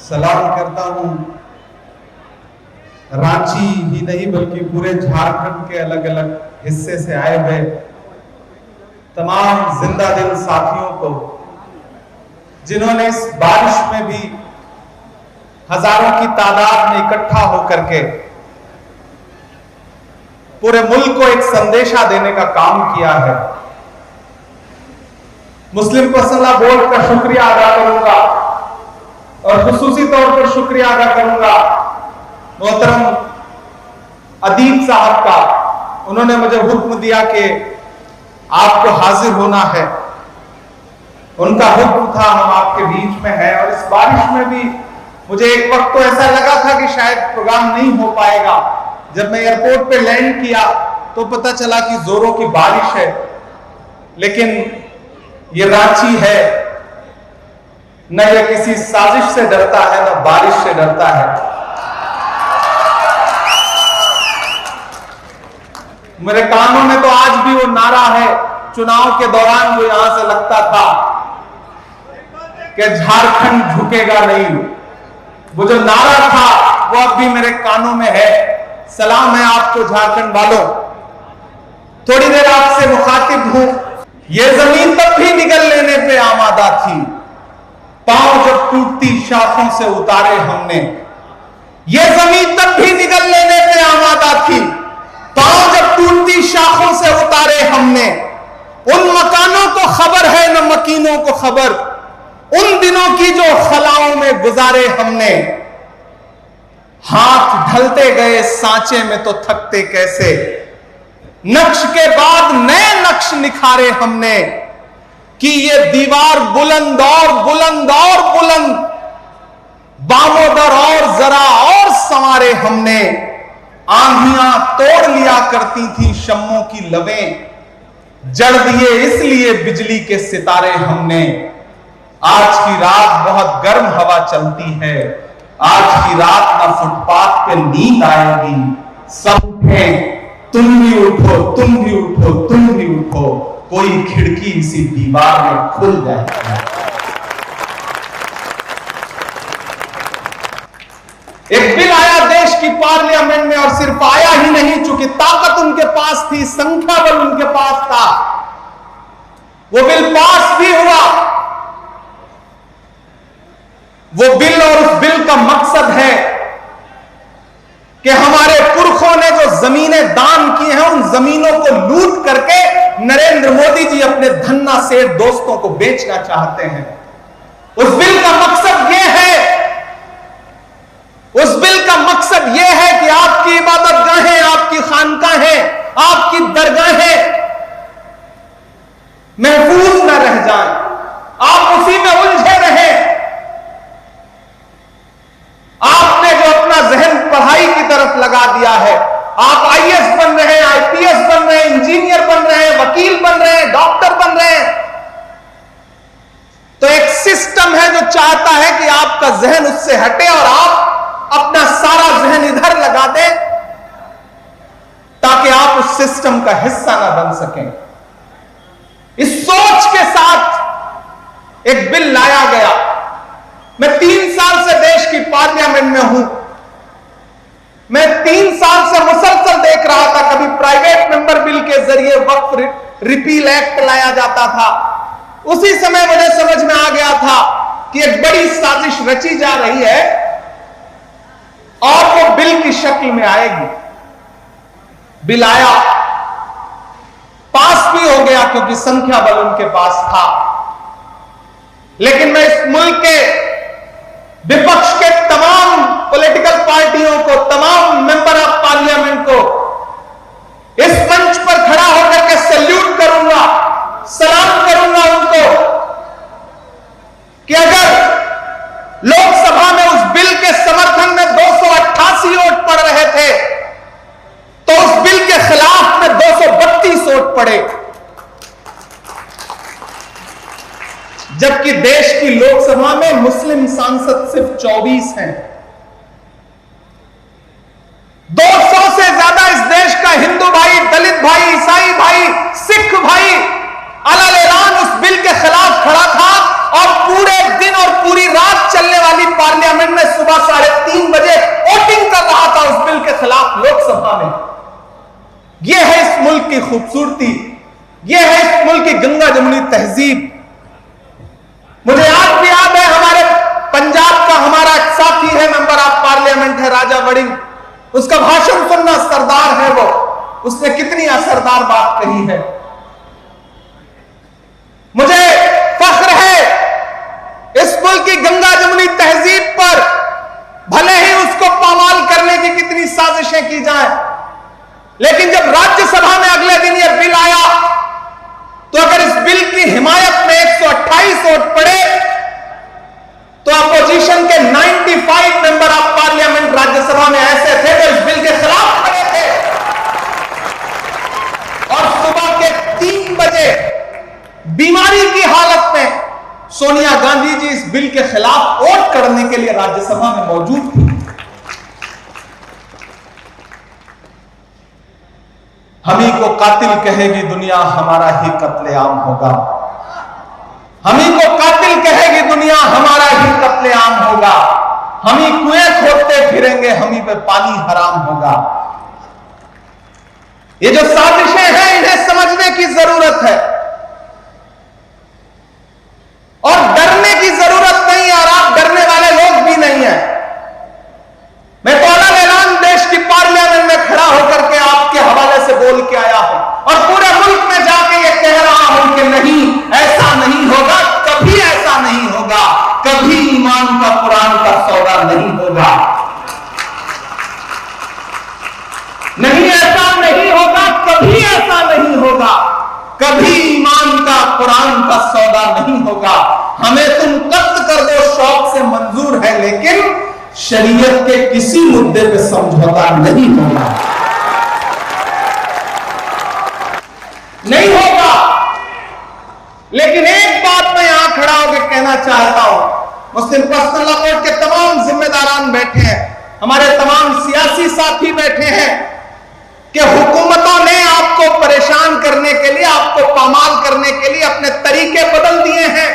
सलाम करता हूं रांची ही नहीं बल्कि पूरे झारखंड के अलग अलग हिस्से से आए हुए तमाम जिंदा दिल साथियों को, जिन्होंने इस बारिश में भी हजारों की तादाद में इकट्ठा होकर के पूरे मुल्क को एक संदेशा देने का काम किया है। मुस्लिम पर्सनल बोर्ड का शुक्रिया अदा करूंगा और खुसूसी तौर पर शुक्रिया अदा करूंगा मोहतरम अदीब साहब का। उन्होंने मुझे हुक्म दिया कि आपको हाजिर होना है, उनका हुक्म था, हम आपके बीच में हैं। और इस बारिश में भी मुझे एक वक्त तो ऐसा लगा था कि शायद प्रोग्राम नहीं हो पाएगा। जब मैं एयरपोर्ट पे लैंड किया तो पता चला कि जोरों की बारिश है, लेकिन ये रांची है, न ये किसी साजिश से डरता है न बारिश से डरता है। मेरे कानों में तो आज भी वो नारा है, चुनाव के दौरान जो यहां से लगता था कि झारखंड झुकेगा नहीं, वो जो नारा था वो अब भी मेरे कानों में है। सलाम है आपको झारखंड वालों। थोड़ी देर आपसे मुखातिब हूं। ये जमीन तब भी निगल लेने पे आमादा थी, पांव जब टूटती शाखों से उतारे हमने। ये जमीन तब भी निगल लेने पे आमादा थी, पांव जब टूटती शाखों से उतारे हमने। उन मकानों को खबर है न मकीनों को खबर, उन दिनों की जो खलाओं में गुजारे हमने। हाथ ढलते गए सांचे में तो थकते कैसे, नक्श के बाद नए नक्श निखारे हमने। कि ये दीवार बुलंद और बुलंद और बुलंद, बामोदर और जरा और संवारे हमने। आंधियां तोड़ लिया करती थी शम्मों की लवें, जड़ दिए इसलिए बिजली के सितारे हमने। आज की रात बहुत गर्म हवा चलती है, आज की रात ना फुटपाथ पे नींद आएगी। सब उठें, तुम भी उठो, तुम भी उठो, तुम भी उठो, कोई खिड़की इसी दीवार में खुल जाएगी। एक बिल आया देश की पार्लियामेंट में, और सिर्फ आया ही नहीं, चूंकि ताकत उनके पास थी, संख्या बल उनके पास था, वो बिल पास भी हुआ। वो बिल और उस बिल का मकसद है कि हमारे पुरखों ने जो जमीनें दान की हैं, उन जमीनों को लूट करके नरेंद्र मोदी जी अपने धन्ना सेठ दोस्तों को बेचना चाहते हैं। उस बिल का मकसद यह है, उस बिल का मकसद यह है कि आपकी इबादतगाहें, आपकी खानकाहें, आपकी दरगाहें महफूज न रह जाएं, आप उसी में उलझे रहें। आपने जो अपना जहन पढ़ाई की तरफ लगा दिया है, आप आईएएस बन रहे हैं, आईपीएस बन रहे हैं, इंजीनियर बन रहे हैं, वकील बन रहे हैं, डॉक्टर बन रहे हैं, तो एक सिस्टम है जो चाहता है कि आपका जहन उससे हटे और आप अपना सारा जहन इधर लगा दें, ताकि आप उस सिस्टम का हिस्सा ना बन सकें। इस सोच के साथ एक बिल लाया गया। मैं 3 साल से देश की पार्लियामेंट में हूं। मैं 3 साल से मुसलसल देख रहा था, कभी प्राइवेट मेंबर बिल के जरिए वक्फ रिपील एक्ट लाया जाता था। उसी समय मुझे समझ में आ गया था कि एक बड़ी साजिश रची जा रही है और वो बिल की शक्ल में आएगी। बिल आया, पास भी हो गया क्योंकि संख्या बल उनके पास था। लेकिन मैं इस मुल्क के विपक्ष के तमाम पॉलिटिकल पार्टियों को, तमाम मेंबर ऑफ पार्लियामेंट को इस मंच पर खड़ा होकर के सैल्यूट करूंगा, सलाम करूंगा उनको कि अगर लोकसभा में उस बिल के समर्थन में 288 वोट पड़ रहे थे, तो उस बिल के खिलाफ में 232 वोट पड़े। जबकि देश की लोकसभा में मुस्लिम सांसद सिर्फ 24 हैं। 200 से ज्यादा इस देश का हिंदू भाई, दलित भाई, ईसाई भाई, सिख भाई अलग-अलग उस बिल के खिलाफ खड़ा था और पूरे दिन और पूरी रात चलने वाली पार्लियामेंट में मुल्क की खूबसूरती, यह है इस मुल्क की गंगा जमुनी तहजीब। मुझे आज भी याद है, हमारे पंजाब का हमारा एक साथी है, मेंबर ऑफ पार्लियामेंट है, राजा वड़िंग। उसका भाषण सुनना, सरदार है वो, उसने कितनी असरदार बात कही है। मुझे फख्र है इस मुल्क की गंगा जमुनी तहजीब पर, भले ही उसको पामाल करने की कितनी साजिशें की जाएं, लेकिन जब राज्यसभा में अगले दिन यह बिल आया, तो अगर इस बिल की हिमायत में 128 वोट पड़े, तो अपोजिशन के 95 मेंबर ऑफ पार्लियामेंट राज्यसभा में ऐसे थे जो इस बिल के खिलाफ खड़े थे। और सुबह के 3 बजे बीमारी की हालत में सोनिया गांधी जी इस बिल के खिलाफ वोट करने के लिए राज्यसभा में मौजूद थी। हम ही को कातिल कहेगी दुनिया, हमारा ही कत्लेआम होगा। हम ही को कातिल कहेगी दुनिया, हमारा ही कत्लेआम होगा। हम ही कुएं खोदते फिरेंगे, हम ही पे पानी हराम होगा। ये जो साजिशें हैं, इन्हें समझने की जरूरत है और डरने की जरूरत नहीं है, और आप डरने वाले लोग भी नहीं है। मैं तो अलग ऐलान देश की पार्लियामेंट में खड़ा होकर के आपके हवाले से बोल के आया हूं और पूरे मुल्क में जाके ये कह रहा हूं कि नहीं, ऐसा नहीं होगा, कभी ऐसा नहीं होगा, कभी ईमान का कुरान का सौदा नहीं होगा। नहीं, ऐसा नहीं होगा, कभी ऐसा नहीं होगा, कभी ईमान का कुरान का सौदा नहीं होगा। हमें तुम कत्ल कर दो, शौक से मंजूर है, लेकिन शरीयत के किसी मुद्दे पे समझौता नहीं होगा, नहीं होगा। लेकिन एक बात मैं यहां खड़ा होकर कहना चाहता हूं, मुस्लिम पर्सनल लॉ कोर्ट के तमाम जिम्मेदारान बैठे हैं, हमारे तमाम सियासी साथी बैठे हैं, कि हुकूमतों ने आपको परेशान करने के लिए, आपको पामाल करने के लिए अपने तरीके बदल दिए हैं,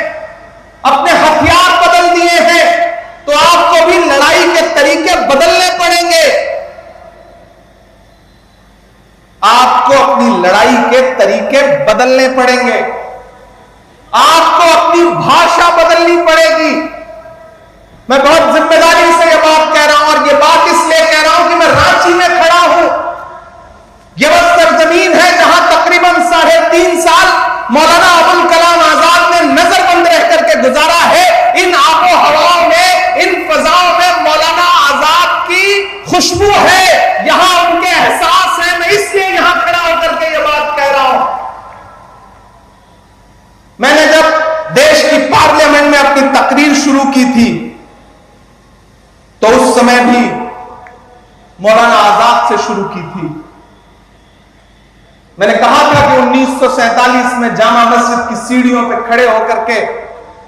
अपने हथियार बदल दिए हैं, तो आपको भी लड़ाई के तरीके बदलने पड़ेंगे। आपको अपनी लड़ाई के तरीके बदलने पड़ेंगे, आपको अपनी भाषा बदलनी पड़ेगी। मैं बहुत जिम्मेदारी से यह बात कह रहा हूं, और यह बात इसलिए कह रहा हूं कि मैं रांची में खड़ा हूं। यह वह सरजमीन है जहां तकरीबन 3.5 साल मौलाना अबुल कलाम आजाद ने नजरबंद रह करके गुजारा है। इन आबो हवाओं में, इन फजाओं में मौलाना आजाद की खुशबू है, यहां उनके एहसास है। मैं इसलिए यहां खड़ा होकर के यह बात कह रहा हूं। मैंने जब देश की पार्लियामेंट में अपनी तकरीर शुरू की थी, तो उस समय भी मौलाना आजाद से शुरू की थी। मैंने कहा था कि 1947 में जामा मस्जिद की सीढ़ियों पर खड़े होकर के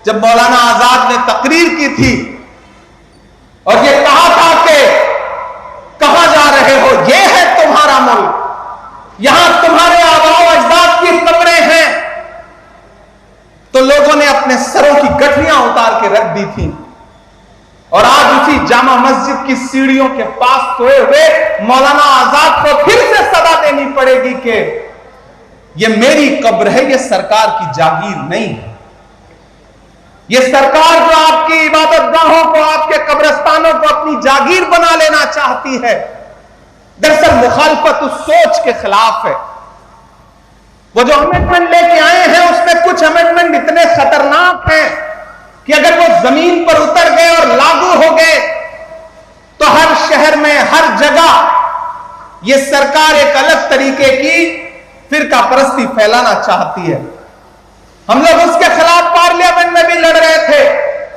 जब मौलाना आजाद ने तकरीर की थी और यह कहा था कि कहां जा रहे हो, यह है तुम्हारा मुल्क, यहां तुम्हारे आबाओ अजदाद की कब्रें हैं, तो लोगों ने अपने सरों की गठरियां उतार के रख दी थी। और आज उसी जामा मस्जिद की सीढ़ियों के पास सोए हुए मौलाना आजाद को फिर से सदा देनी पड़ेगी कि यह मेरी कब्र है, यह सरकार की जागीर नहीं है। यह सरकार जो आपकी इबादत गाहों को, आपके कब्रिस्तानों को अपनी जागीर बना लेना चाहती है, दरअसल मुखालफत उस सोच के खिलाफ है। वो जो अमेंडमेंट लेके आए हैं, उसमें कुछ अमेंडमेंट इतने खतरनाक हैं कि अगर वो जमीन पर उतर गए और लागू हो गए, तो हर शहर में, हर जगह ये सरकार एक अलग तरीके की फिरका परस्ती फैलाना चाहती है। हम लोग उसके खिलाफ पार्लियामेंट में भी लड़ रहे थे,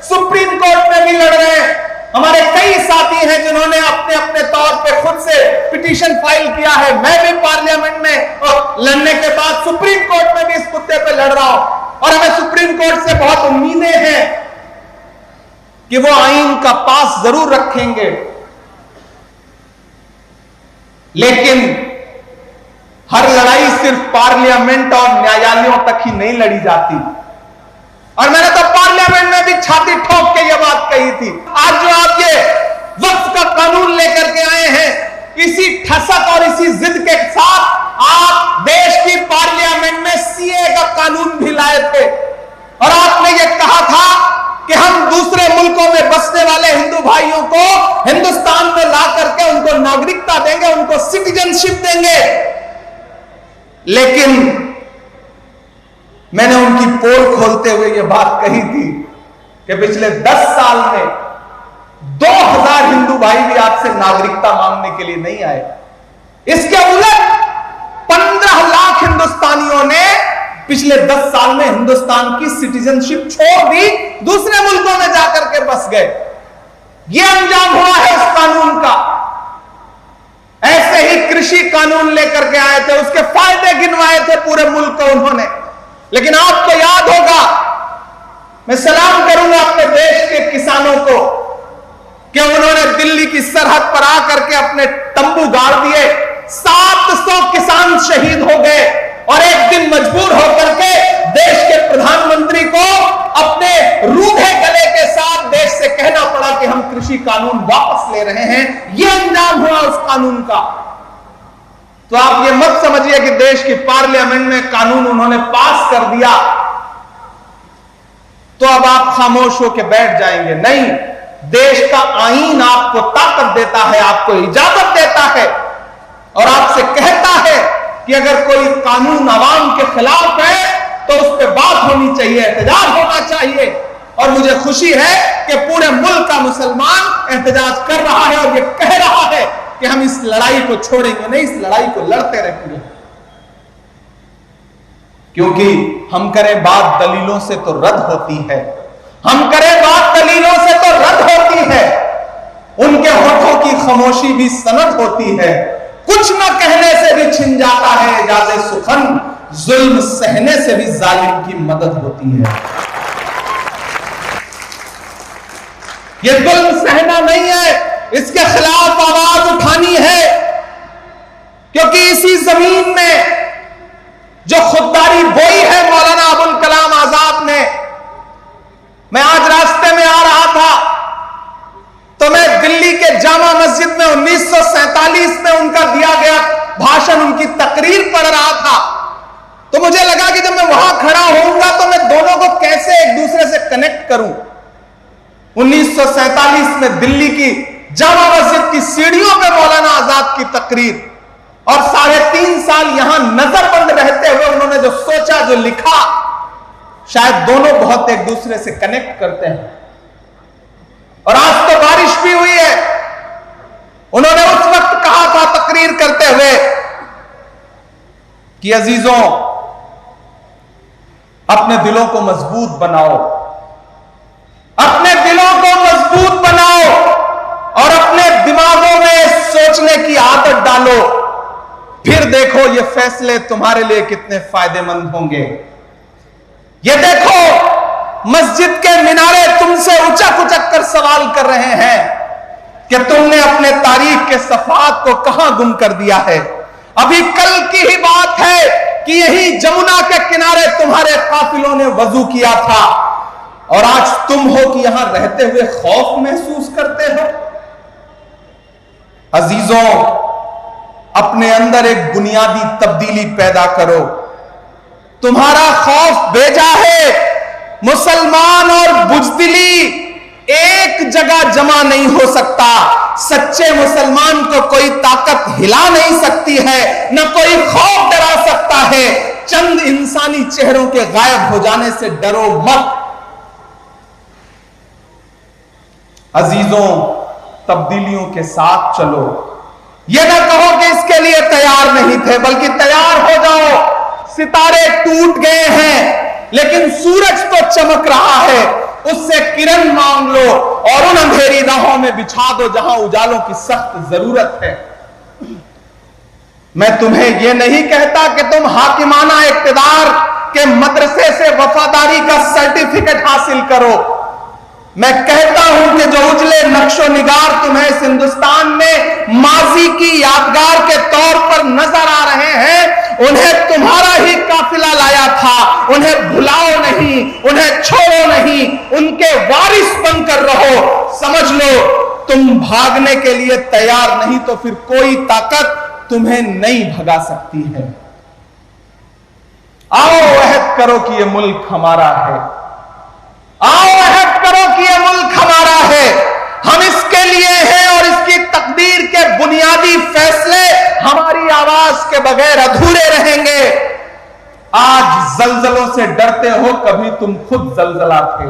सुप्रीम कोर्ट में भी लड़ रहे हैं। हमारे कई साथी हैं जिन्होंने अपने अपने तौर पे खुद से पिटीशन फाइल किया है। मैं भी पार्लियामेंट में और लड़ने के बाद सुप्रीम कोर्ट में भी इस मुद्दे पे लड़ रहा हूं, और हमें सुप्रीम कोर्ट से बहुत उम्मीदें हैं कि वो आईन का पास जरूर रखेंगे। लेकिन हर लड़ाई सिर्फ पार्लियामेंट और न्यायालयों तक ही नहीं लड़ी जाती। और मैंने तो पार्लियामेंट में भी छाती ठोक के यह बात कही थी। आज जो आप ये वक्फ का कानून लेकर के आए हैं, इसी ठसक और इसी जिद के साथ आप देश की पार्लियामेंट में सीए का कानून भी लाए थे और आपने ये कहा था कि हम दूसरे मुल्कों में बसने वाले हिंदू भाइयों को हिंदुस्तान में ला करके उनको नागरिकता देंगे, उनको सिटीजनशिप देंगे। लेकिन मैंने उनकी पोल खोलते हुए यह बात कही थी कि पिछले 10 साल में 2000 हिंदू भाई भी आपसे नागरिकता मांगने के लिए नहीं आए। इसके उलट 15 लाख हिंदुस्तानियों ने पिछले 10 साल में हिंदुस्तान की सिटीजनशिप छोड़ दी, दूसरे मुल्कों में जाकर के बस गए। यह अंजाम हुआ है उस कानून का। ऐसे ही कृषि कानून लेकर के आए थे, उसके फायदे गिनवाए थे पूरे मुल्क को उन्होंने। लेकिन आपको याद होगा, मैं सलाम करूंगा अपने देश के किसानों को कि उन्होंने दिल्ली की सरहद पर आकर के अपने तंबू गाड़ दिए। 700 किसान शहीद हो गए और एक दिन मजबूर होकर के देश के प्रधानमंत्री को अपने रूधे गले के साथ देश से कहना पड़ा कि हम कृषि कानून वापस ले रहे हैं। यह अंजाम हुआ उस कानून का। तो आप ये मत समझिए कि देश की पार्लियामेंट में कानून उन्होंने पास कर दिया तो अब आप खामोश होकर बैठ जाएंगे। नहीं, देश का आईन आपको ताकत देता है, आपको इजाजत देता है और आपसे कहता है कि अगर कोई कानून आवाम के खिलाफ है तो उस पर बात होनी चाहिए, एहतजाज होना चाहिए। और मुझे खुशी है कि पूरे मुल्क का मुसलमान एहतजाज कर रहा है और ये कह रहा है कि हम इस लड़ाई को छोड़ेंगे नहीं, इस लड़ाई को लड़ते रहेंगे। क्योंकि हम करें बात दलीलों से तो रद्द होती है, हम करें बात दलीलों से तो रद्द होती है। उनके होठों की खामोशी भी सनद होती है। कुछ न कहने से भी छिन जाता है इजाज़े सुखन, जुल्म सहने से भी जालिम की मदद होती है। ये जुल्म सहना नहीं है, इसके खिलाफ आवाज उठानी है। क्योंकि इसी जमीन में जो खुददारी बोई है मौलाना अबुल कलाम आजाद ने। मैं आज रास्ते में आ रहा था तो मैं दिल्ली के जामा मस्जिद में 1947 में उनका दिया गया भाषण, उनकी तकरीर पढ़ रहा था। तो मुझे लगा कि जब मैं वहां खड़ा होऊंगा तो मैं दोनों को कैसे एक दूसरे से कनेक्ट करूं। 1947 में दिल्ली की जामा मस्जिद की सीढ़ियों पे मौलाना आजाद की तकरीर और 3.5 साल यहां नजरबंद रहते हुए उन्होंने जो सोचा, जो लिखा, शायद दोनों बहुत एक दूसरे से कनेक्ट करते हैं। और आज तो बारिश भी हुई है। उन्होंने उस वक्त कहा था तकरीर करते हुए कि अजीजों, अपने दिलों को मजबूत बनाओ, अपने दिलों को मजबूत बनाओ और अपने दिमागों में सोचने की आदत डालो। फिर देखो ये फैसले तुम्हारे लिए कितने फायदेमंद होंगे। ये देखो मस्जिद के मिनारे तुमसे उचक उचक कर सवाल कर रहे हैं कि तुमने अपने तारीख के सफात को कहां गुम कर दिया है। अभी कल की ही बात है कि यही जमुना के किनारे तुम्हारे काफिलों ने वजू किया था और आज तुम हो कि यहां रहते हुए खौफ महसूस करते हो। अजीजों, अपने अंदर एक बुनियादी तब्दीली पैदा करो। तुम्हारा खौफ भेजा है। मुसलमान और बुजदिली एक जगह जमा नहीं हो सकता। सच्चे मुसलमान को कोई ताकत हिला नहीं सकती है, न कोई खौफ डरा सकता है। चंद इंसानी चेहरों के गायब हो जाने से डरो मत। अजीजों, तब्दीलियों के साथ चलो। यह ना कहो कि इसके लिए तैयार नहीं थे, बल्कि तैयार हो जाओ। सितारे टूट गए हैं लेकिन सूरज तो चमक रहा है, उससे किरण मांग लो और उन अंधेरी राहों में बिछा दो जहां उजालों की सख्त जरूरत है। मैं तुम्हें यह नहीं कहता कि तुम हाकिमाना इक्तिदार के मदरसे से वफादारी का सर्टिफिकेट हासिल करो। मैं कहता हूं कि जो उजले नक्शो निगार तुम्हें इस हिंदुस्तान में माजी की यादगार के तौर पर नजर आ रहे हैं, उन्हें तुम्हारा ही काफिला लाया था। उन्हें भुलाओ नहीं, उन्हें छोड़ो नहीं, उनके वारिस बनकर रहो। समझ लो, तुम भागने के लिए तैयार नहीं तो फिर कोई ताकत तुम्हें नहीं भगा सकती है। आओ अहद करो कि यह मुल्क हमारा है, आओ अहद करो कि यह मुल्क हमारा है, हम इसके लिए हैं और इसकी तकदीर के बुनियादी फैसले हमारी आवाज के बगैर अधूरे रहेंगे। आज जलजलों से डरते हो, कभी तुम खुद जलजला थे।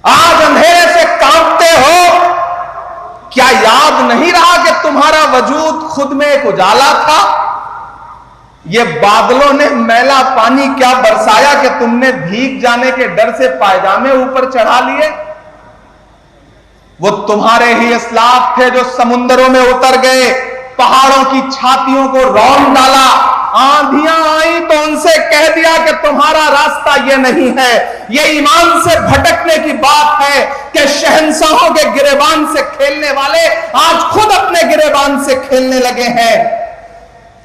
आज अंधेरे से कांपते हो, क्या याद नहीं रहा कि तुम्हारा वजूद खुद में एक उजाला था? ये बादलों ने मैला पानी क्या बरसाया कि तुमने भीग जाने के डर से पायजामे ऊपर चढ़ा लिए? वो तुम्हारे ही इस्लाफ थे जो समुद्रों में उतर गए, पहाड़ों की छातियों को रौंद डाला, आंधियां आई तो उनसे कह दिया कि तुम्हारा रास्ता ये नहीं है। ये ईमान से भटकने की बात है कि शहंशाहों के गिरेबान से खेलने वाले आज खुद अपने गिरेबान से खेलने लगे हैं।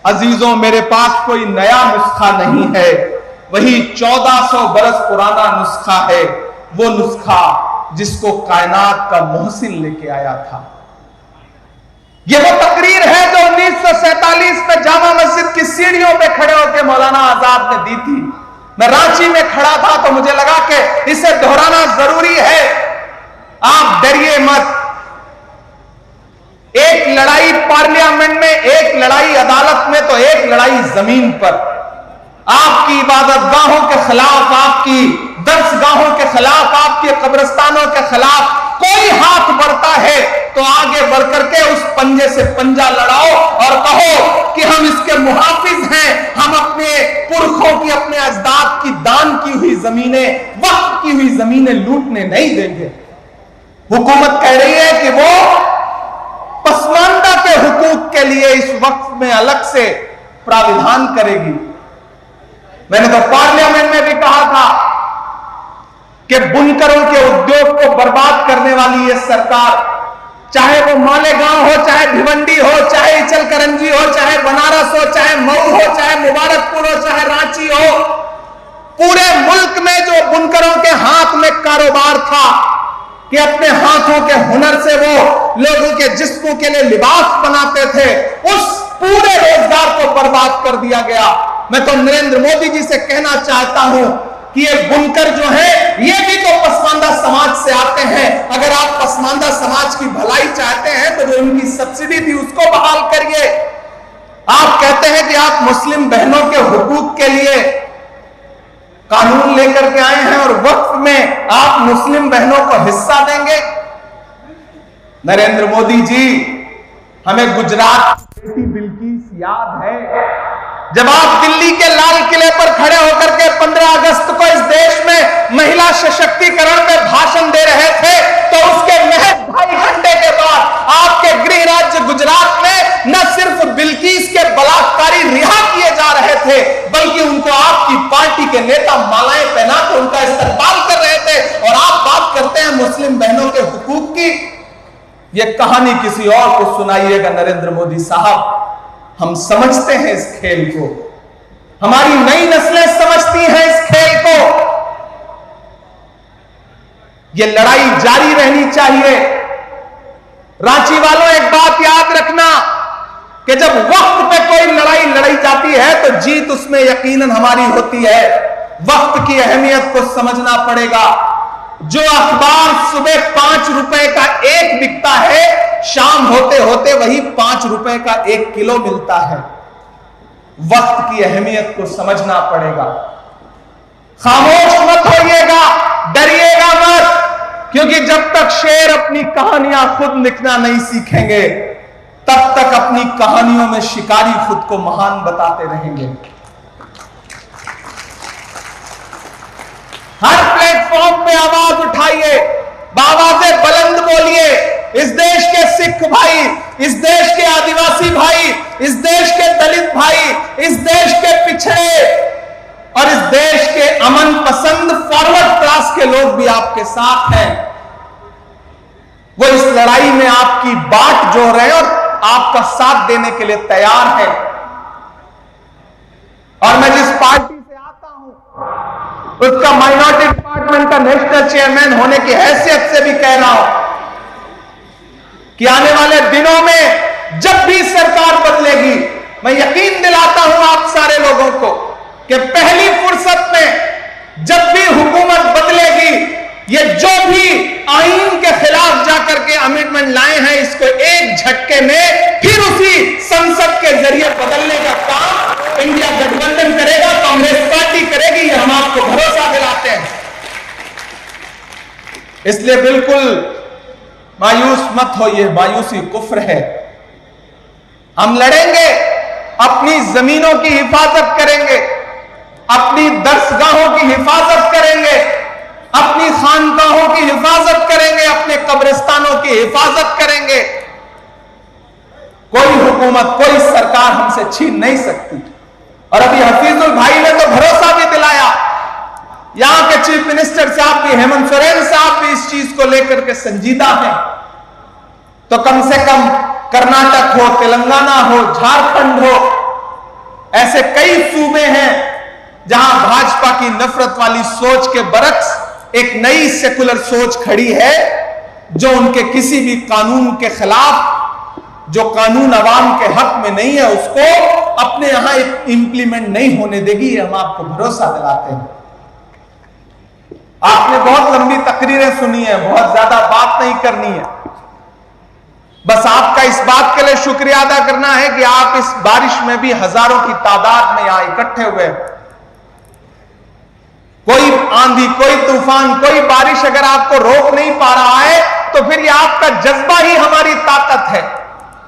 अजीजों, मेरे पास कोई नया नुस्खा नहीं है, वही 1400 बरस पुराना नुस्खा है, वो नुस्खा जिसको कायनात का मोहसिन लेके आया था। ये वो तकरीर है जो 1947 में जामा मस्जिद की सीढ़ियों पे खड़े होकर मौलाना आजाद ने दी थी। मैं रांची में खड़ा था तो मुझे लगा कि इसे दोहराना जरूरी है। आप डरिए मत। एक लड़ाई पार्लियामेंट में, एक लड़ाई अदालत में, तो एक लड़ाई जमीन पर। आपकी इबादतगाहों के खिलाफ, आपकी दर्सगाहों के खिलाफ, आपके कब्रिस्तानों के खिलाफ कोई हाथ बढ़ता है तो आगे बढ़कर के उस पंजे से पंजा लड़ाओ और कहो कि हम इसके मुहाफिज हैं, हम अपने पुरखों की, अपने अजदाद की दान की हुई जमीनें, वक्त की हुई जमीनें लूटने नहीं देंगे। हुकूमत कह रही है कि वो पसमानदा के हुकूक के लिए इस वक्त में अलग से प्राविधान करेगी। मैंने तो पार्लियामेंट में भी कहा था कि बुनकरों के उद्योग को बर्बाद करने वाली ये सरकार, चाहे वो मालेगांव हो, चाहे भिवंडी हो, चाहे इचलकरंजी हो, चाहे बनारस हो, चाहे मऊ हो, चाहे मुबारकपुर हो, चाहे रांची हो, पूरे मुल्क में जो बुनकरों के हाथ में कारोबार था कि अपने हाथों के हुनर से वो लोगों के जिस्मों के लिए लिबास बनाते थे, उस पूरे रोजगार को बर्बाद कर दिया गया। मैं तो नरेंद्र मोदी जी से कहना चाहता हूं कि ये बुनकर जो है ये भी तो पसमानदा समाज से आते हैं। अगर आप पसमानदा समाज की भलाई चाहते हैं तो जो इनकी सब्सिडी थी उसको बहाल करिए। आप कहते हैं कि आप मुस्लिम बहनों के हुकूक के लिए कानून लेकर के आए हैं और वक्त में आप मुस्लिम बहनों को हिस्सा देंगे। नरेंद्र मोदी जी, हमें गुजरात की बेटी बिल्किस याद है, जब आप दिल्ली के लाल किले पर खड़े होकर के 15 अगस्त को इस देश में महिला सशक्तिकरण पे भाषण दे रहे थे तो उसके महज 2.5 घंटे के बाद आपके गृह राज्य गुजरात में न सिर्फ बिल्किस के बलात्कारी रिहा किए जा रहे थे बल्कि उनको आपकी पार्टी के नेता मालाएं पहना के उनका इस्तकबाल कर रहे थे। और आप बात करते हैं मुस्लिम बहनों के हुकूक की। यह कहानी किसी और को सुनाइएगा नरेंद्र मोदी साहब। हम समझते हैं इस खेल को, हमारी नई नस्लें समझती हैं इस खेल को। यह लड़ाई जारी रहनी चाहिए। रांची वालों, एक बात याद रखना कि जब वक्त पे कोई लड़ाई लड़ी जाती है तो जीत उसमें यकीनन हमारी होती है। वक्त की अहमियत को समझना पड़ेगा। जो अखबार सुबह 5 रुपए का एक बिकता है, शाम होते होते वही 5 रुपए का 1 किलो मिलता है। वक्त की अहमियत को समझना पड़ेगा। खामोश मत होइएगा, डरिएगा मत, क्योंकि जब तक शेर अपनी कहानियां खुद लिखना नहीं सीखेंगे तब तक अपनी कहानियों में शिकारी खुद को महान बताते रहेंगे। हर प्लेटफॉर्म पे आवाज उठाइए, आवाजें बुलंद बोलिए। इस देश के सिख भाई, इस देश के आदिवासी भाई, इस देश के दलित भाई, इस देश के पिछड़े और इस देश के अमन पसंद फॉरवर्ड क्लास के लोग भी आपके साथ हैं। वो इस लड़ाई में आपकी बाट जोड़ रहे हैं और आपका साथ देने के लिए तैयार है। और मैं जिस पार्टी से आता हूं उसका माइनॉरिटी डिपार्टमेंट का नेशनल चेयरमैन होने की हैसियत से भी कह रहा हूं कि आने वाले दिनों में जब भी सरकार बदलेगी, मैं यकीन दिलाता हूं आप सारे लोगों को कि पहली फुर्सत में जब भी हुकूमत बदलेगी, ये जो भी आईन के खिलाफ जाकर के अमेंडमेंट लाए हैं, इसको एक झटके में फिर उसी संसद के जरिए बदलने का काम इंडिया गठबंधन करेगा, कांग्रेस पार्टी करेगी, ये हम आपको भरोसा दिलाते हैं। इसलिए बिल्कुल मायूस मत होइए, मायूसी कुफ्र है। हम लड़ेंगे, अपनी जमीनों की हिफाजत करेंगे, अपनी दरसगाहों की हिफाजत करेंगे, अपनी खानकाहों की हिफाजत करेंगे, अपने कब्रिस्तानों की हिफाजत करेंगे। कोई हुकूमत, कोई सरकार हमसे छीन नहीं सकती। और अभी हफीजुल भाई ने तो भरोसा भी दिलाया, यहां के चीफ मिनिस्टर साहब भी, हेमंत सोरेन साहब भी इस चीज को लेकर के संजीदा हैं। तो कम से कम कर्नाटक हो, तेलंगाना हो, झारखंड हो, ऐसे कई सूबे हैं जहां भाजपा की नफरत वाली सोच के बरक्स एक नई सेकुलर सोच खड़ी है, जो उनके किसी भी कानून के खिलाफ, जो कानून अवाम के हक में नहीं है, उसको अपने यहां इंप्लीमेंट नहीं होने देगी। हम आपको भरोसा दिलाते हैं। आपने बहुत लंबी तकरीरें सुनी है, बहुत ज्यादा बात नहीं करनी है। बस आपका इस बात के लिए शुक्रिया अदा करना है कि आप इस बारिश में भी हजारों की तादाद में यहां इकट्ठे हुए। कोई आंधी, कोई तूफान, कोई बारिश अगर आपको रोक नहीं पा रहा है, तो फिर यह आपका जज्बा ही हमारी ताकत है।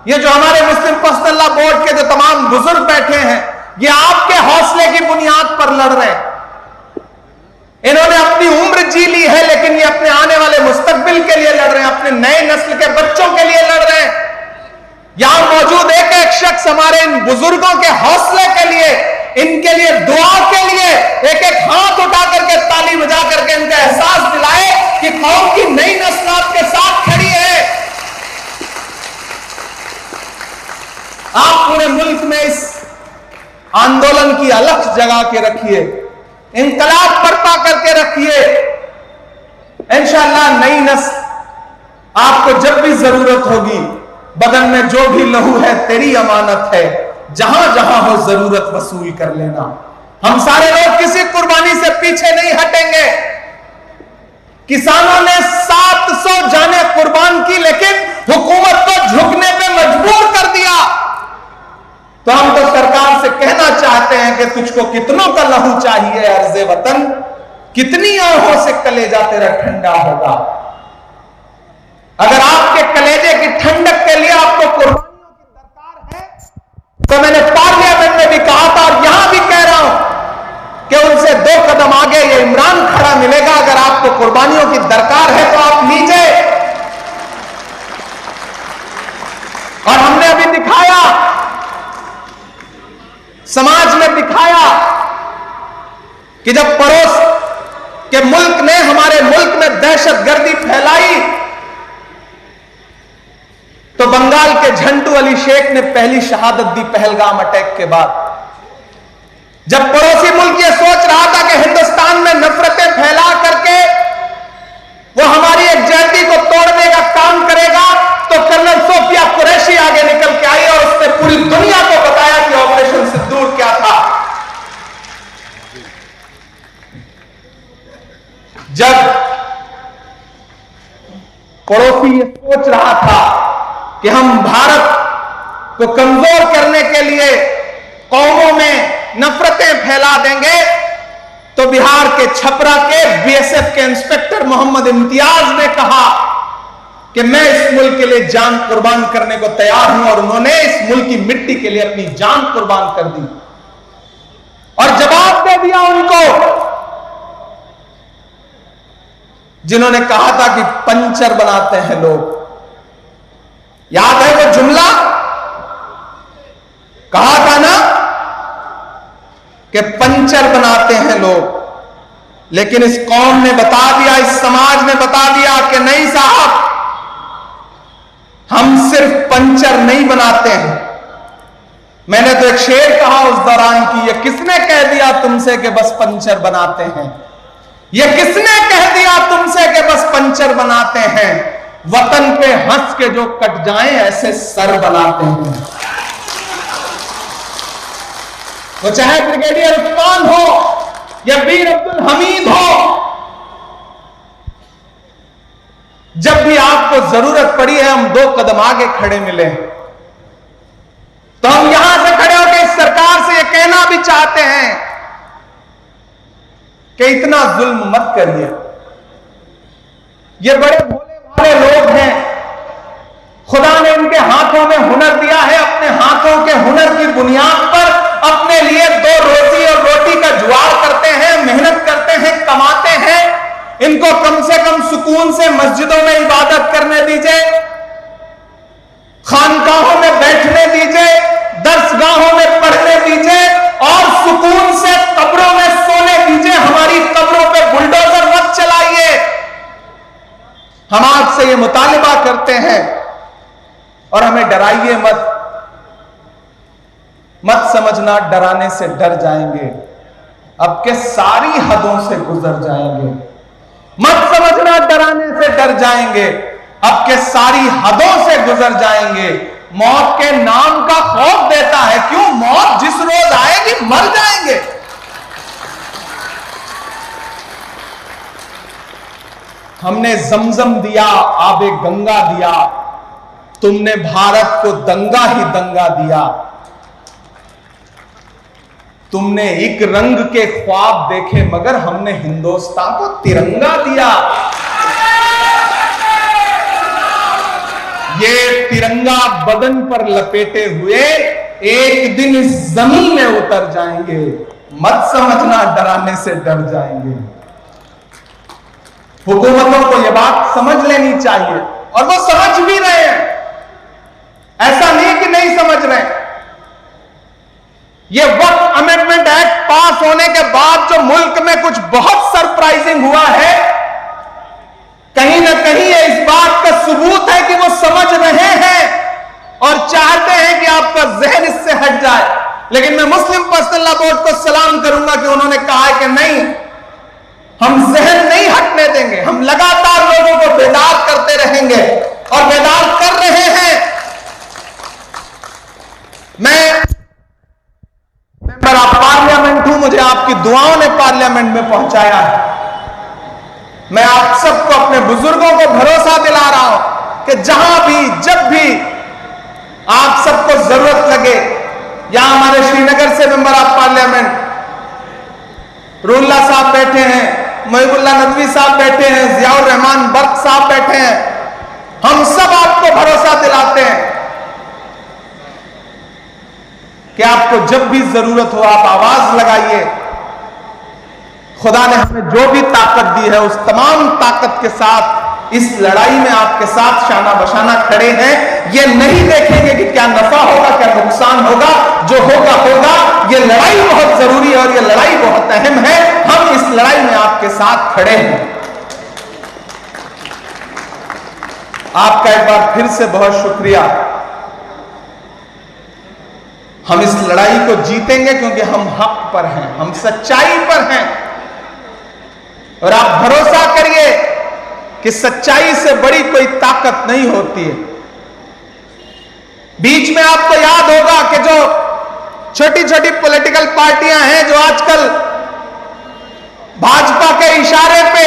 ये जो हमारे मुस्लिम पर्सनल लॉ बोर्ड के जो तमाम बुजुर्ग बैठे हैं, ये आपके हौसले की बुनियाद पर लड़ रहे हैं। इन्होंने अपनी उम्र जी ली है, लेकिन ये अपने आने वाले मुस्तकबिल के लिए लड़ रहे हैं, अपने नए नस्ल के बच्चों के लिए लड़ रहे हैं। यहां मौजूद एक एक शख्स हमारे इन बुजुर्गों के हौसले के लिए, इनके लिए दुआ के लिए एक एक हाथ उठा करके, ताली बजा करके इनका एहसास दिलाए कि कौम की नई नस्ल आपके साथ खड़ी है। आप पूरे मुल्क में इस आंदोलन की अलख जगा के रखिए, इंकलाब बर्पा करके रखिए। इंशाअल्लाह नई नस्ल आपको जब भी जरूरत होगी, बदन में जो भी लहू है तेरी अमानत है, जहां जहां हो जरूरत वसूल कर लेना। हम सारे लोग किसी कुर्बानी से पीछे नहीं हटेंगे। किसानों ने 700 जाने कुर्बान की, लेकिन हुकूमत को झुकने पे मजबूर कर दिया। तो हम तो सरकार से कहना चाहते हैं कि तुझको कितनों का लहू चाहिए अर्ज़े वतन, कितनी आंखों से कलेजा तेरा ठंडा होगा। अगर आपके कलेजे की ठंडक के लिए आपको कुर्बानियों की दरकार है, तो मैंने पार्लियामेंट में भी कहा था और यहां भी कह रहा हूं कि उनसे 2 कदम आगे ये इमरान खड़ा मिलेगा। अगर आपको कुर्बानियों की दरकार है तो आप लीजिए। और हमने अभी दिखाया, समाज ने दिखाया कि जब पड़ोस के मुल्क ने हमारे मुल्क में दहशतगर्दी फैलाई, तो बंगाल के झंटू अली शेख ने पहली शहादत दी पहलगाम अटैक के बाद। जब पड़ोसी मुल्क ये सोच रहा था कि हिंदुस्तान में नफरतें फैला करके वो हमारी एकजुटता को तोड़ने का काम करेगा, तो कर्नल सोफिया कुरैशी आगे निकल के आई और उसने पूरी दुनिया को बताया कि ऑपरेशन सिंदूर क्या था। जब पड़ोसी ये सोच रहा था कि हम भारत को कमजोर करने के लिए कौमों में नफरतें फैला देंगे, तो बिहार के छपरा के बीएसएफ के इंस्पेक्टर मोहम्मद इम्तियाज ने कहा कि मैं इस मुल्क के लिए जान कुर्बान करने को तैयार हूं, और उन्होंने इस मुल्क की मिट्टी के लिए अपनी जान कुर्बान कर दी और जवाब दे दिया उनको जिन्होंने कहा था कि पंचर बनाते हैं लोग। याद है वो जुमला, कहा था ना कि पंचर बनाते हैं लोग। लेकिन इस कौम ने बता दिया, इस समाज ने बता दिया कि नहीं साहब, हम सिर्फ पंचर नहीं बनाते हैं। मैंने तो एक शेर कहा उस दौरान की, ये किसने कह दिया तुमसे कि बस पंचर बनाते हैं? ये किसने कह दिया तुमसे कि बस पंचर बनाते हैं? वतन पे हंस के जो कट जाएं ऐसे सर बनाते हैं। वो चाहे ब्रिगेडियर उस्मान हो या वीर अब्दुल हमीद हो, जब भी आपको जरूरत पड़ी है हम 2 कदम आगे खड़े मिले, तो हम यहां से खड़े होकर इस सरकार से यह कहना भी चाहते हैं कि इतना जुल्म मत करिए। ये बड़े भोले भाले लोग हैं, खुदा ने इनके हाथों में हुनर दिया है, अपने हाथों के हुनर की बुनियाद पर अपने लिए 2 रोटी और रोटी का जुगाड़ करते हैं, मेहनत करते हैं, कमाते हैं। इनको कम से कम सुकून से मस्जिदों में इबादत करने दीजिए, खानकाहों में बैठने दीजिए, दरसगाहों में पढ़ने दीजिए और सुकून से कब्रों में सोने दीजिए। हमारी कब्रों पे बुलडोजर मत चलाइए। हम आपसे ये मुतालिबा करते हैं और हमें डराइए मत। मत समझना डराने से डर जाएंगे, अब के सारी हदों से गुजर जाएंगे। मत समझना डराने से डर जाएंगे, अब के सारी हदों से गुजर जाएंगे। मौत के नाम का खौफ देता है, क्यों? मौत जिस रोज आएगी मर जाएंगे। हमने जमजम दिया, आबे गंगा दिया, तुमने भारत को दंगा ही दंगा दिया। तुमने एक रंग के ख्वाब देखे मगर हमने हिंदुस्तान को तिरंगा दिया। ये तिरंगा बदन पर लपेटे हुए एक दिन इस जमीन में उतर जाएंगे। मत समझना डराने से डर जाएंगे। हुकूमतों को यह बात समझ लेनी चाहिए और वो समझ भी रहे हैं, ऐसा नहीं कि नहीं समझ रहे हैं। ये वक्त अमेंडमेंट एक्ट पास होने के बाद जो मुल्क में कुछ बहुत सरप्राइजिंग हुआ है, कहीं ना कहीं ये इस बात का सबूत है कि वो समझ रहे हैं और चाहते हैं कि आपका जहन इससे हट जाए। लेकिन मैं मुस्लिम पर्सनल लॉ बोर्ड को सलाम करूंगा कि उन्होंने कहा है कि नहीं, हम जहन नहीं हटने देंगे, हम लगातार लोगों को बेदार करते रहेंगे और बेदार कर रहे हैं। मैं मेंबर ऑफ पार्लियामेंट हूं, मुझे आपकी दुआओं ने पार्लियामेंट में पहुंचाया है। मैं आप सबको, अपने बुजुर्गों को भरोसा दिला रहा हूं कि जहां भी जब भी आप सबको जरूरत लगे, यहां हमारे श्रीनगर से मेंबर ऑफ पार्लियामेंट रूल्ला साहब बैठे हैं, मुहिबुल्ला नदवी साहब बैठे हैं, जियाउर रहमान बर्क साहब बैठे हैं, हम सब आपको भरोसा दिलाते हैं कि आपको जब भी जरूरत हो आप आवाज लगाइए। खुदा ने हमें जो भी ताकत दी है उस तमाम ताकत के साथ इस लड़ाई में आपके साथ शाना बशाना खड़े हैं। ये नहीं देखेंगे कि क्या नफा होगा क्या नुकसान होगा, जो होगा होगा। ये लड़ाई बहुत जरूरी है और ये लड़ाई बहुत अहम है। हम इस लड़ाई में आपके साथ खड़े हैं। आपका एक बार फिर से बहुत शुक्रिया। हम इस लड़ाई को जीतेंगे क्योंकि हम हक पर हैं, हम सच्चाई पर हैं। और आप भरोसा करिए कि सच्चाई से बड़ी कोई ताकत नहीं होती है। बीच में आपको याद होगा कि जो छोटी छोटी पॉलिटिकल पार्टियां हैं जो आजकल भाजपा के इशारे पे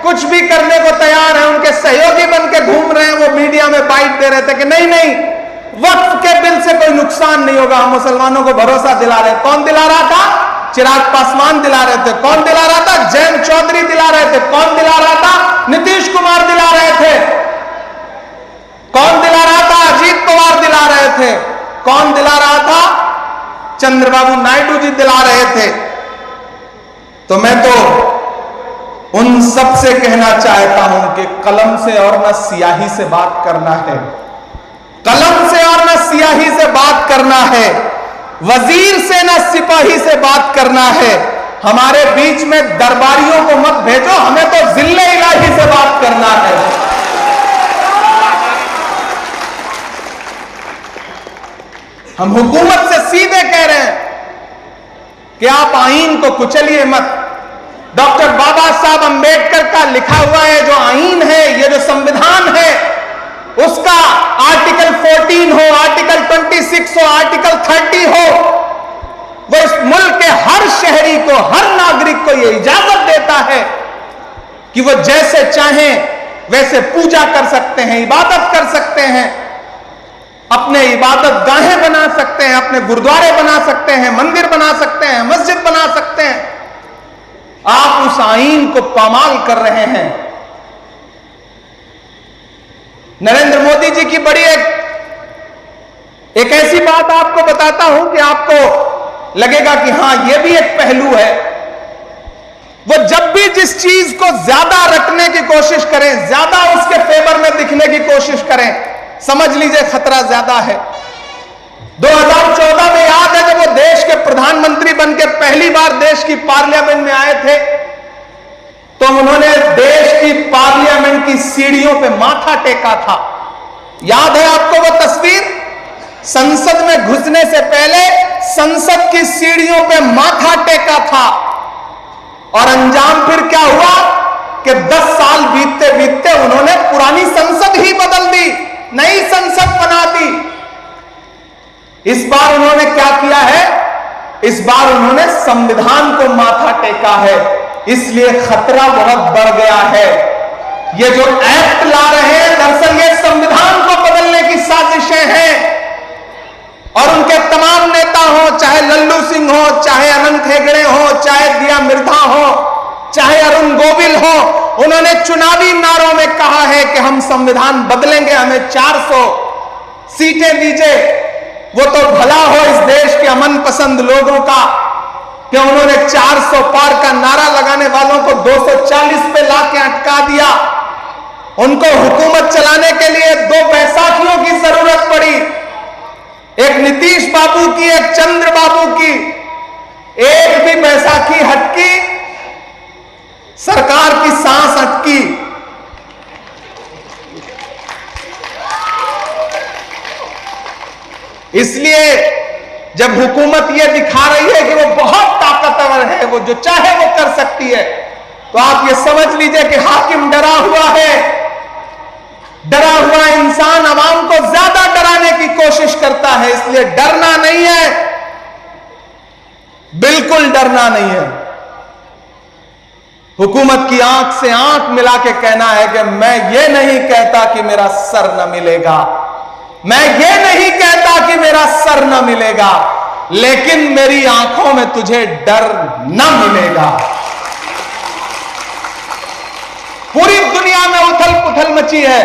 कुछ भी करने को तैयार हैं, उनके सहयोगी बन के घूम रहे हैं, वो मीडिया में बाइट दे रहे थे कि नहीं नहीं, वक्फ के बिल से कोई नुकसान नहीं होगा, हम मुसलमानों को भरोसा दिला रहे हैं। कौन दिला रहा था? चिराग पासवान दिला रहे थे। कौन दिला रहा था? जयंत चौधरी दिला रहे थे। कौन दिला रहा था? नीतीश कुमार दिला रहे थे। कौन दिला रहा था? अजीत पवार दिला रहे थे। कौन दिला रहा था? चंद्रबाबू नायडू जी दिला रहे थे। तो मैं तो उन सब से कहना चाहता हूं कि कलम से और न सियाही से बात करना है, कलम से और न सियाही से बात करना है, वजीर से न सिपाही से बात करना है। हमारे बीच में दरबारियों को मत भेजो, हमें तो जिल्ले इलाही से बात करना है। हम हुकूमत से सीधे कह रहे हैं कि आप आईन को कुचलिए मत। डॉक्टर बाबा साहब अंबेडकर का लिखा हुआ है जो आईन है, ये जो संविधान है, उसका आर्टिकल 14 हो, आर्टिकल 26 हो, आर्टिकल 30 हो, वो इस मुल्क के हर शहरी को, हर नागरिक को यह इजाजत देता है कि वो जैसे चाहें वैसे पूजा कर सकते हैं, इबादत कर सकते हैं, अपने इबादत गाहें बना सकते हैं, अपने गुरुद्वारे बना सकते हैं, मंदिर बना सकते हैं, मस्जिद बना सकते हैं। आप उस आईन को पामाल कर रहे हैं। नरेंद्र मोदी जी की बड़ी एक ऐसी बात आपको बताता हूं कि आपको लगेगा कि हां यह भी एक पहलू है। वो जब भी जिस चीज को ज्यादा रखने की कोशिश करें, ज्यादा उसके फेवर में दिखने की कोशिश करें, समझ लीजिए खतरा ज्यादा है। 2014 में याद है जब वो देश के प्रधानमंत्री बनकर पहली बार देश की पार्लियामेंट में आए थे, तो उन्होंने देश की पार्लियामेंट की सीढ़ियों पे माथा टेका था। याद है आपको वो तस्वीर? संसद में घुसने से पहले संसद की सीढ़ियों पे माथा टेका था, और अंजाम फिर क्या हुआ कि 10 साल बीतते बीतते उन्होंने पुरानी संसद ही बदल दी, नई संसद बना दी। इस बार उन्होंने क्या किया है? इस बार उन्होंने संविधान को माथा टेका है, इसलिए खतरा बहुत बढ़ गया है। ये जो एक्ट ला रहे हैं, दरअसल ये संविधान को बदलने की साजिशें हैं, और उनके तमाम नेता हो, चाहे लल्लू सिंह हो, चाहे अनंत हेगड़े हो, चाहे दिया मिर्धा हो, चाहे अरुण गोविल हो, उन्होंने चुनावी नारों में कहा है कि हम संविधान बदलेंगे, हमें 400 सीटें दीजिए। वो तो भला हो इस देश के अमन पसंद लोगों का कि उन्होंने 400 पार का नारा लगाने वालों को 240 पे लाके अटका दिया। उनको हुकूमत चलाने के लिए 2 बैसाखियों की जरूरत पड़ी, एक नीतीश बाबू की, एक चंद्र बाबू की। एक भी बैसाखी हटकी, सरकार की सांस अटकी। इसलिए जब हुकूमत यह दिखा रही है कि वो बहुत ताकतवर है, वो जो चाहे वो कर सकती है, तो आप ये समझ लीजिए कि हाकिम डरा हुआ है। डरा हुआ इंसान अवाम को ज्यादा डराने की कोशिश करता है, इसलिए डरना नहीं है, बिल्कुल डरना नहीं है। हुकूमत की आंख से आंख मिला के कहना है कि मैं ये नहीं कहता कि मेरा सर न मिलेगा, मैं ये नहीं कहता कि मेरा सर न मिलेगा, लेकिन मेरी आंखों में तुझे डर न मिलेगा। पूरी दुनिया में उथल पुथल मची है,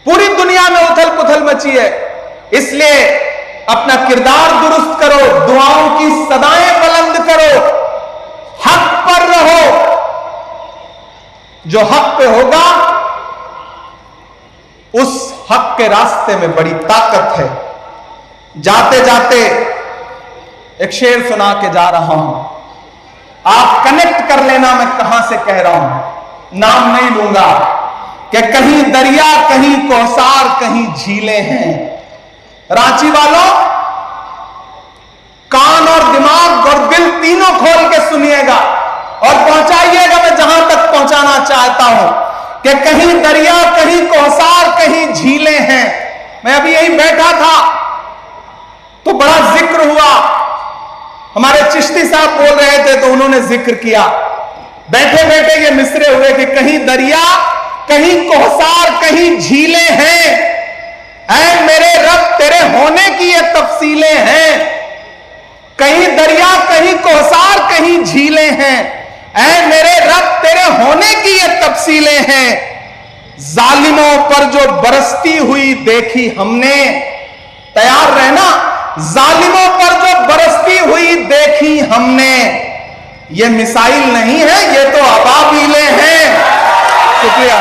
पूरी दुनिया में उथल पुथल मची है। इसलिए अपना किरदार दुरुस्त करो, दुआओं की सदाएं बुलंद करो, हक पर रहो। जो हक पे होगा उस हक के रास्ते में बड़ी ताकत है। जाते जाते एक शेर सुना के जा रहा हूं, आप कनेक्ट कर लेना मैं कहां से कह रहा हूं। नाम नहीं लूंगा कि कहीं दरिया, कहीं कौसार, कहीं झीलें हैं। रांची वालों, कान और दिमाग और दिल तीनों खोल के सुनिएगा और पहुंचाइएगा मैं जहां तक पहुंचाना चाहता हूं कि कहीं दरिया, कहीं कौसार, कहीं झीलें हैं। मैं अभी यहीं बैठा था तो बड़ा जिक्र हुआ, हमारे चिश्ती साहब बोल रहे थे तो उन्होंने जिक्र किया। बैठे बैठे ये मिसरे हुए कि कहीं दरिया, कहीं कौसार, कहीं झीलें हैं। ऐ मेरे रब तेरे होने की ये तफसीलें हैं। कहीं दरिया, कहीं कौसार, कहीं झीलें हैं। ऐ मेरे रब तेरे होने की ये तफसीलें हैं। जालिमों पर जो बरसती हुई देखी हमने, तैयार रहना, जालिमों पर जो बरसती हुई देखी हमने, ये मिसाइल नहीं है, ये तो अबाबीलें हैं। शुक्रिया।